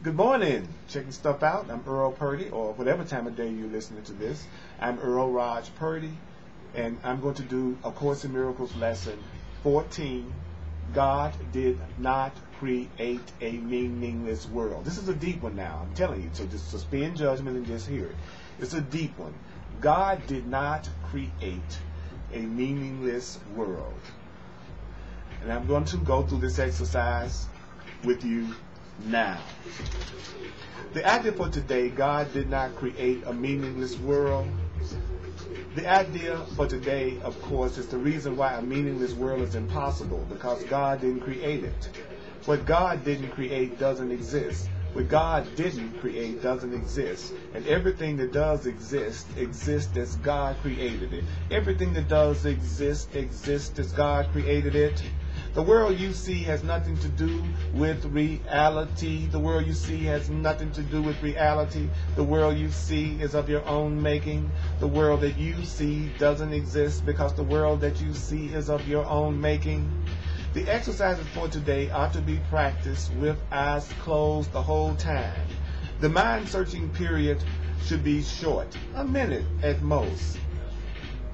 Good morning. Checking stuff out. I'm Earl Purdy, or whatever time of day you're listening to this. I'm Earl Raj Purdy, and I'm going to do A Course in Miracles lesson 14. God did not create a meaningless world. This is a deep one now, I'm telling you, so just suspend judgment and just hear it. It's a deep one. God did not create a meaningless world. And I'm going to go through this exercise with you now. The idea for today, God did not create a meaningless world. The idea for today, of course, is the reason why a meaningless world is impossible, because God didn't create it. What God didn't create doesn't exist. What God didn't create doesn't exist. And everything that does exist exists as God created it. Everything that does exist exists as God created it. The world you see has nothing to do with reality. The world you see has nothing to do with reality. The world you see is of your own making. The world that you see doesn't exist because the world that you see is of your own making. The exercises for today are to be practiced with eyes closed the whole time. The mind-searching period should be short, a minute at most.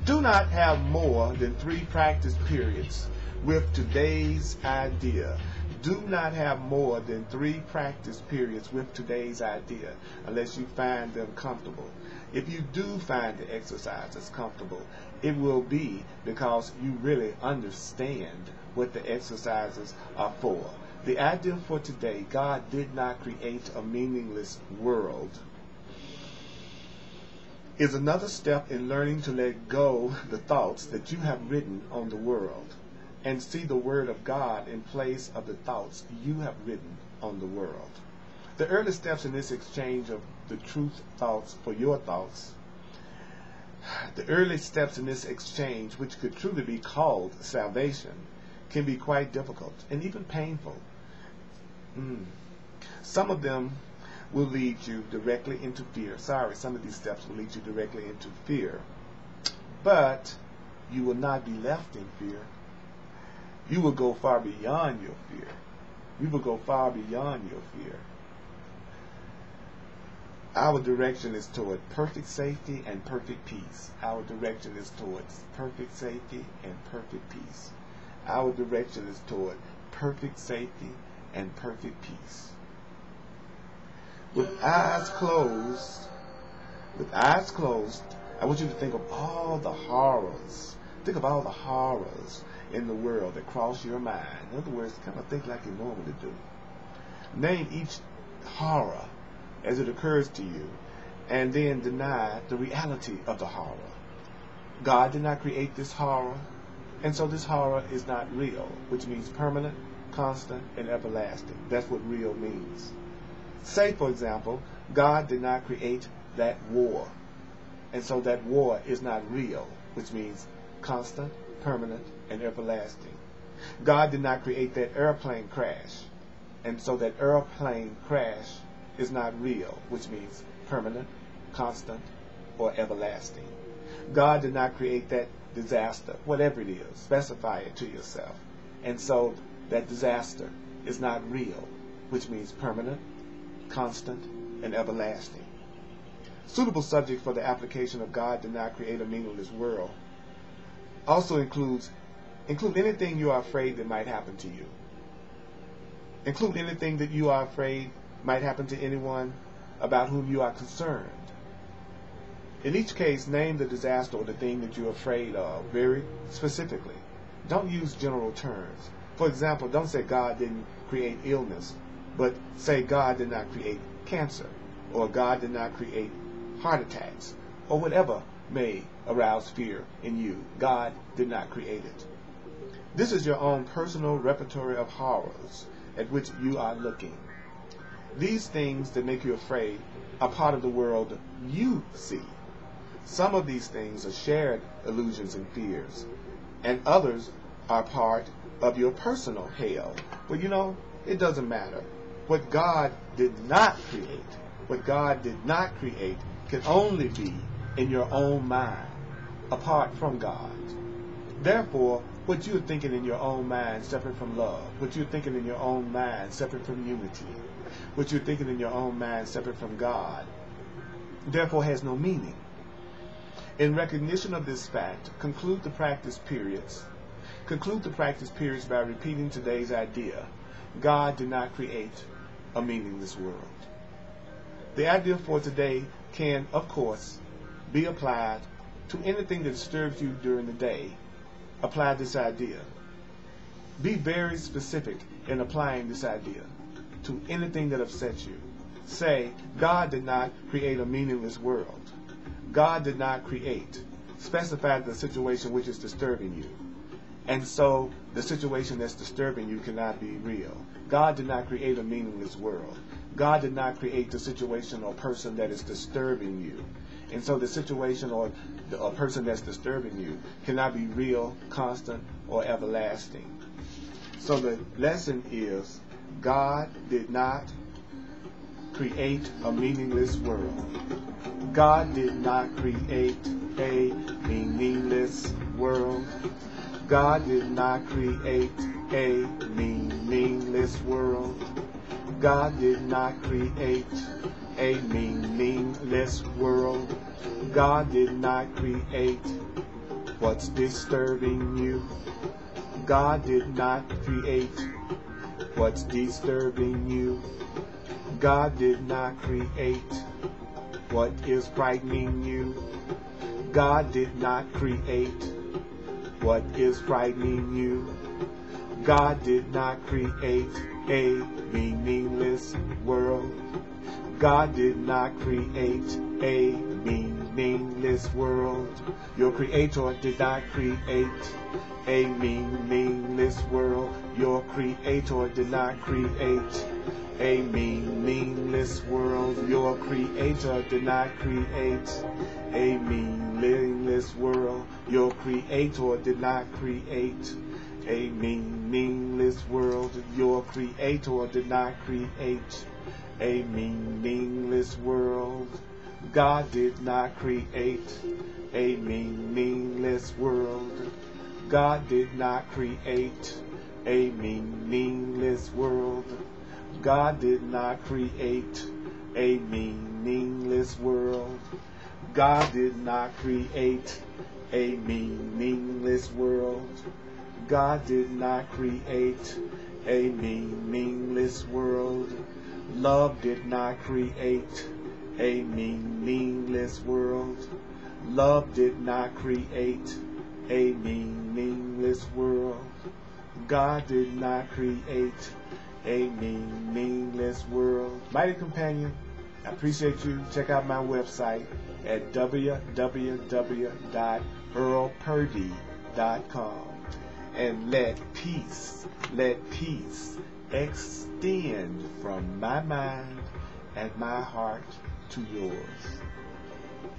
Do not have more than 3 practice periods with today's idea. Do not have more than 3 practice periods with today's idea unless you find them comfortable. If you do find the exercises comfortable, it will be because you really understand what the exercises are for. The idea for today, God did not create a meaningless world, is another step in learning to let go the thoughts that you have written on the world and see the Word of God in place of the thoughts you have written on the world. The early steps in this exchange of the truth thoughts for your thoughts, the early steps in this exchange, which could truly be called salvation, can be quite difficult and even painful. Some of them will lead you directly into fear. Some of these steps will lead you directly into fear. But you will not be left in fear. You will go far beyond your fear. You will go far beyond your fear. Our direction is toward perfect safety and perfect peace. Our direction is towards perfect safety and perfect peace. Our direction is toward perfect safety and perfect peace. With eyes closed, I want you to think of all the horrors. Think of all the horrors in the world that cross your mind. In other words, kind of think like you normally do. Name each horror as it occurs to you, and then deny the reality of the horror. God did not create this horror, and so this horror is not real, which means permanent, constant, and everlasting. That's what real means. Say, for example, God did not create that war, and so that war is not real, which means constant, permanent, and everlasting. God did not create that airplane crash, and so that airplane crash is not real, which means permanent, constant, or everlasting. God did not create that disaster, whatever it is, specify it to yourself. And so that disaster is not real, which means permanent, constant, and everlasting. Suitable subject for the application of God did not create a meaningless world also include anything you are afraid that might happen to you. Include anything that you are afraid might happen to anyone about whom you are concerned. In each case, name the disaster or the thing that you're afraid of very specifically. Don't use general terms. For example, don't say God didn't create illness, but say God did not create cancer, or God did not create heart attacks, or whatever may arouse fear in you. God did not create it. This is your own personal repertoire of horrors at which you are looking. These things that make you afraid are part of the world you see. Some of these things are shared illusions and fears, and others are part of your personal hell. But you know, it doesn't matter. What God did not create can only be in your own mind, apart from God. Therefore, What you're thinking in your own mind, separate from love. What you're thinking in your own mind, separate from unity. What you're thinking in your own mind, separate from God, therefore has no meaning. In recognition of this fact, conclude the practice periods. Conclude the practice periods by repeating today's idea. God did not create a meaningless world. The idea for today can, of course, be applied to anything that disturbs you during the day. Apply this idea. Be very specific in applying this idea to anything that upsets you. Say, God did not create a meaningless world. God did not create. Specify the situation which is disturbing you. And so the situation that's disturbing you cannot be real. God did not create a meaningless world. God did not create the situation or person that is disturbing you. And so the situation or a person that's disturbing you cannot be real, constant, or everlasting. So the lesson is, God did not create a meaningless world. God did not create a meaningless world. God did not create a meaningless world. God did not create a meaningless world. God did not create what's disturbing you. God did not create what's disturbing you. God did not create what is frightening you. God did not create what is frightening you. God did not create a meaningless world. God did not create a meaningless world. Your Creator did not create a meaningless world. Your Creator did not create a meaningless world. Your Creator did not create a meaningless world. Your Creator did not create a meaningless world. Your Creator did not create a meaningless world. God did not create a meaningless world. God did not create a meaningless world. God did not create a meaningless world. God did not create a meaningless world. God did not create a meaningless world. Love did not create a meaningless world. Love did not create a meaningless world. God did not create a meaningless world. Mighty companion, I appreciate you. Check out my website at www.earlpurdy.com and let peace extend from my mind and my heart to yours.